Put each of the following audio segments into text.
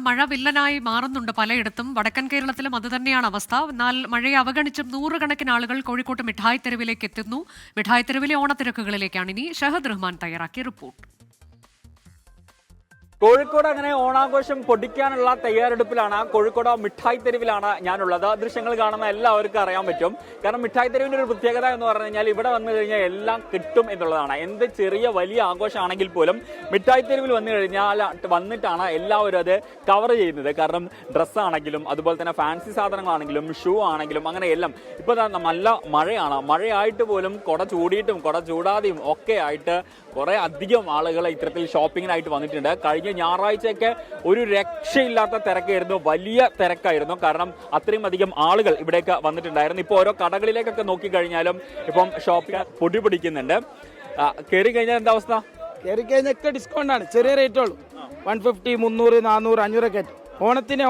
മഴ വില്ലനായി മാറുന്നുണ്ട് പലയിടത്തും. വടക്കൻ കേരളത്തിലും അതുതന്നെയാണ് അവസ്ഥ. എന്നാൽ മഴയെ അവഗണിച്ചും നൂറുകണക്കിന് ആളുകൾ കോഴിക്കോട്ട് മിഠായി തെരുവിലേക്ക് എത്തുന്നു. മിഠായി തെരുവിലെ ഓണത്തിരക്കുകളിലേക്കാണ് ഇനി ഷഹദ് റഹ്മാൻ തയ്യാറാക്കിയ റിപ്പോർട്ട്. കോഴിക്കോട് അങ്ങനെ ഓണാഘോഷം പൊടിക്കാനുള്ള തയ്യാറെടുപ്പിലാണ്. കോഴിക്കോട് മിഠായി തെരുവിലാണ് ഞാനുള്ളത്. ദൃശ്യങ്ങൾ കാണുന്ന എല്ലാവർക്കും അറിയാൻ പറ്റും. കാരണം മിഠായി തെരുവിന്റെ ഒരു പ്രത്യേകത എന്ന് പറഞ്ഞു കഴിഞ്ഞാൽ ഇവിടെ വന്നു കഴിഞ്ഞാൽ എല്ലാം കിട്ടും എന്നുള്ളതാണ്. എന്ത് ചെറിയ വലിയ ആഘോഷമാണെങ്കിൽ പോലും മിഠായി തെരുവിൽ വന്നു കഴിഞ്ഞാൽ വന്നിട്ടാണ് എല്ലാവരും അത് കവർ ചെയ്യുന്നത്. കാരണം ഡ്രസ്സാണെങ്കിലും അതുപോലെ തന്നെ ഫാൻസി സാധനങ്ങളാണെങ്കിലും ഷൂ ആണെങ്കിലും അങ്ങനെ എല്ലാം. ഇപ്പോൾ നല്ല മഴയാണ്. മഴയായിട്ട് പോലും കുട ചൂടിയിട്ടും കുട ചൂടാതെയും ഒക്കെ ആയിട്ട് കുറെ അധികം ആളുകൾ ഇത്തരത്തിൽ ഷോപ്പിങ്ങിനായിട്ട് വന്നിട്ടുണ്ട്. കഴിഞ്ഞ ഞായറാഴ്ചയൊക്കെ ഒരു രക്ഷയില്ലാത്ത തിരക്കായിരുന്നു. വലിയ തിരക്കായിരുന്നു. കാരണം അത്രയും അധികം ആളുകൾ ഇവിടേക്ക് വന്നിട്ടുണ്ടായിരുന്നു. ഇപ്പോൾ ഓരോ കടകളിലേക്കൊക്കെ നോക്കിക്കഴിഞ്ഞാലും ഇപ്പം ഷോപ്പിംഗ് പൊടി പിടിക്കുന്നുണ്ട്. കയറി കഴിഞ്ഞാൽ എന്താ അവസ്ഥ? കയറി കഴിഞ്ഞാൽ ഒക്കെ ഡിസ്കൗണ്ട് ആണ്. ചെറിയ റേറ്റ് ഉള്ളൂ. 150, 300, 400, 500 ഒക്കെ.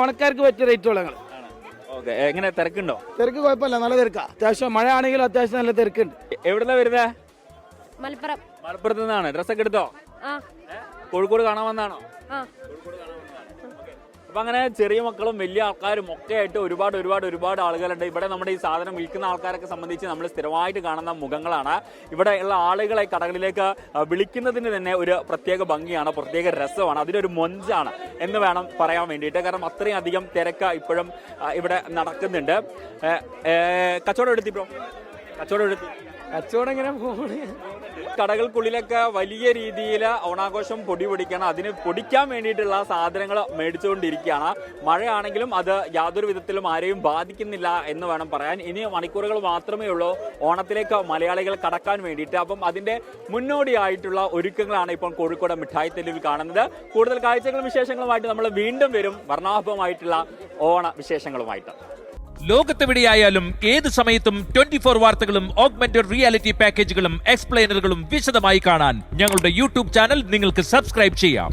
ഓണക്കാർക്ക് പറ്റിയ റേറ്റ് ഉള്ളൂ. ഞങ്ങൾ എങ്ങനെ തിരക്കുണ്ടോ? തിരക്ക് കുഴപ്പമില്ല, നല്ല തിരക്കാ. അത്യാവശ്യം മഴ ആണെങ്കിലും അത്യാവശ്യം നല്ല തിരക്കുണ്ട്. എവിടുന്നാ വരുന്നത്? മലപ്പുറത്ത് നിന്നാണ്. ഡ്രസ്സൊക്കെ എടുത്തോ? കോഴിക്കോട് കാണാൻ വന്നാണോ? അപ്പൊ അങ്ങനെ ചെറിയ മക്കളും വലിയ ആൾക്കാരും ഒക്കെ ആയിട്ട് ഒരുപാട് ആളുകളുണ്ട് ഇവിടെ. നമ്മുടെ ഈ സാധനം വിൽക്കുന്ന ആൾക്കാരൊക്കെ സംബന്ധിച്ച് നമ്മൾ സ്ഥിരമായിട്ട് കാണുന്ന മുഖങ്ങളാണ്. ഇവിടെ ഉള്ള ആളുകളെ കടകളിലേക്ക് വിളിക്കുന്നതിന് തന്നെ ഒരു പ്രത്യേക ഭംഗിയാണ്, പ്രത്യേക രസമാണ്, അതിനൊരു മൊഞ്ചാണ് എന്ന് വേണം പറയാൻ വേണ്ടിയിട്ട്. കാരണം അത്രയും അധികം തിരക്ക് ഇപ്പോഴും ഇവിടെ നടക്കുന്നുണ്ട്. കച്ചവടം എടുത്തി ബ്രോ? കച്ചവടം എങ്ങനെ പോകും? കടകൾക്കുള്ളിലൊക്കെ വലിയ രീതിയിൽ ഓണാഘോഷം പൊടി പൊടിക്കണം. അതിന് പൊടിക്കാൻ വേണ്ടിയിട്ടുള്ള സാധനങ്ങൾ മേടിച്ചുകൊണ്ടിരിക്കുകയാണ്. മഴയാണെങ്കിലും അത് യാതൊരു വിധത്തിലും ആരെയും ബാധിക്കുന്നില്ല എന്ന് വേണം പറയാൻ. ഇനി മണിക്കൂറുകൾ മാത്രമേ ഉള്ളൂ ഓണത്തിലേക്ക് മലയാളികൾ കടക്കാൻ വേണ്ടിയിട്ട്. അപ്പം അതിന്റെ മുന്നോടിയായിട്ടുള്ള ഒരുക്കങ്ങളാണ് ഇപ്പോൾ കോഴിക്കോട് മിഠായി തെരുവിൽ കാണുന്നത്. കൂടുതൽ കാഴ്ചകളും വിശേഷങ്ങളുമായിട്ട് നമ്മൾ വീണ്ടും വരും, വർണ്ണാഭമായിട്ടുള്ള ഓണ വിശേഷങ്ങളുമായിട്ട്. ലോകത്തെവിടെയായാലും ഏത് സമയത്തും 24 വാർത്തകളും ഓഗ്മെന്റഡ് റിയാലിറ്റി പാക്കേജുകളും എക്സ്പ്ലെയിനറുകളും വിശദമായി കാണാൻ ഞങ്ങളുടെ യൂട്യൂബ് ചാനൽ നിങ്ങൾക്ക് സബ്സ്ക്രൈബ് ചെയ്യാം.